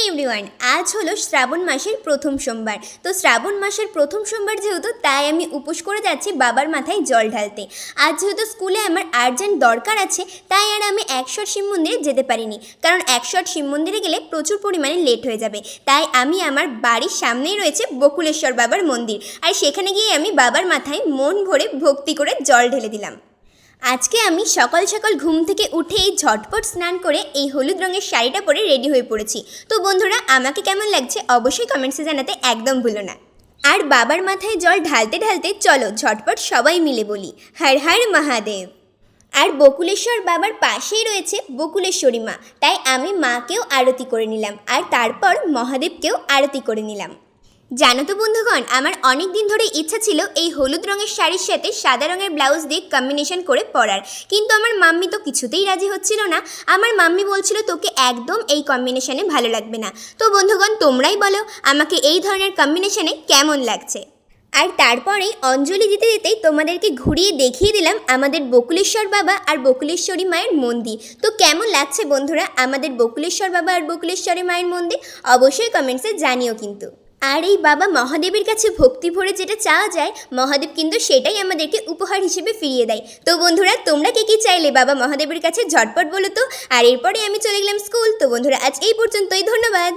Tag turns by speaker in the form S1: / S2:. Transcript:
S1: Everyone, আজ হলো শ্রাবণ মাসের প্রথম সোমবার। তো শ্রাবণ মাসের প্রথম সোমবার যেহেতু, তাই আমি উপোস করে যাচ্ছি বাবার মাথায় জল ঢালতে। আজ যেহেতু স্কুলে আমার আর্জেন্ট দরকার আছে, তাই আর আমি 100 শিব মন্দিরে যেতে পারিনি, কারণ 100 শিব মন্দিরে গেলে প্রচুর পরিমাণে লেট হয়ে যাবে। তাই আমি আমার বাড়ির সামনেই রয়েছে বকুলেশ্বর বাবার মন্দির, আর সেখানে গিয়ে আমি বাবার মাথায় মন ভরে ভক্তি করে জল ঢেলে দিলাম। আজকে আমি সকাল সকাল ঘুম থেকে উঠেই ঝটপট স্নান করে এই হলুদ রঙের শাড়িটা পরে রেডি হয়ে পড়েছি। তো বন্ধুরা, আমাকে কেমন লাগছে অবশ্যই কমেন্টসে জানাতে একদম ভুলো না। আর বাবার মাথায় জল ঢালতে ঢালতে চলো ঝটপট সবাই মিলে বলি হর হর মহাদেব। আর বকুলেশ্বর বাবার পাশেই রয়েছে বকুলেশ্বরী মা, তাই আমি মাকেও আরতি করে নিলাম, আর তারপর মহাদেবকেও আরতি করে নিলাম। জানো তো বন্ধুগণ, আমার অনেক দিন ধরে ইচ্ছা ছিল এই হলুদ রঙের শাড়ির সাথে সাদা রঙের ব্লাউজ দিয়ে কম্বিনেশন করে পরার, কিন্তু আমার মাম্মি তো কিছুতেই রাজি হচ্ছিল না। আমার মাম্মি বলছিল তোকে একদম এই কম্বিনেশনে ভালো লাগবে না। তো বন্ধুগণ, তোমরাই বলো আমাকে এই ধরনের কম্বিনেশনে কেমন লাগছে। আর তারপরেই অঞ্জলি দিতে দিতেই তোমাদেরকে ঘুরিয়ে দেখিয়ে দিলাম আমাদের বকুলেশ্বর বাবা আর বকুলেশ্বরী মায়ের মন্দির। তো কেমন লাগছে বন্ধুরা আমাদের বকুলেশ্বর বাবা আর বকুলেশ্বরী মায়ের মন্দির, অবশ্যই কমেন্টসে জানিও কিন্তু। আর এই বাবা মহাদেবের কাছে ভক্তি ভরে যেটা চাওয়া যায়, মহাদেব কিন্তু সেটাই আমাদেরকে উপহার হিসেবে ফিরিয়ে দেয়। তো বন্ধুরা, তোমরা কে কী চাইলে বাবা মহাদেবের কাছে ঝটপট বলো তো। আর এরপরে আমি চলে গেলাম স্কুল। তো বন্ধুরা, আজ এই পর্যন্তই, ধন্যবাদ।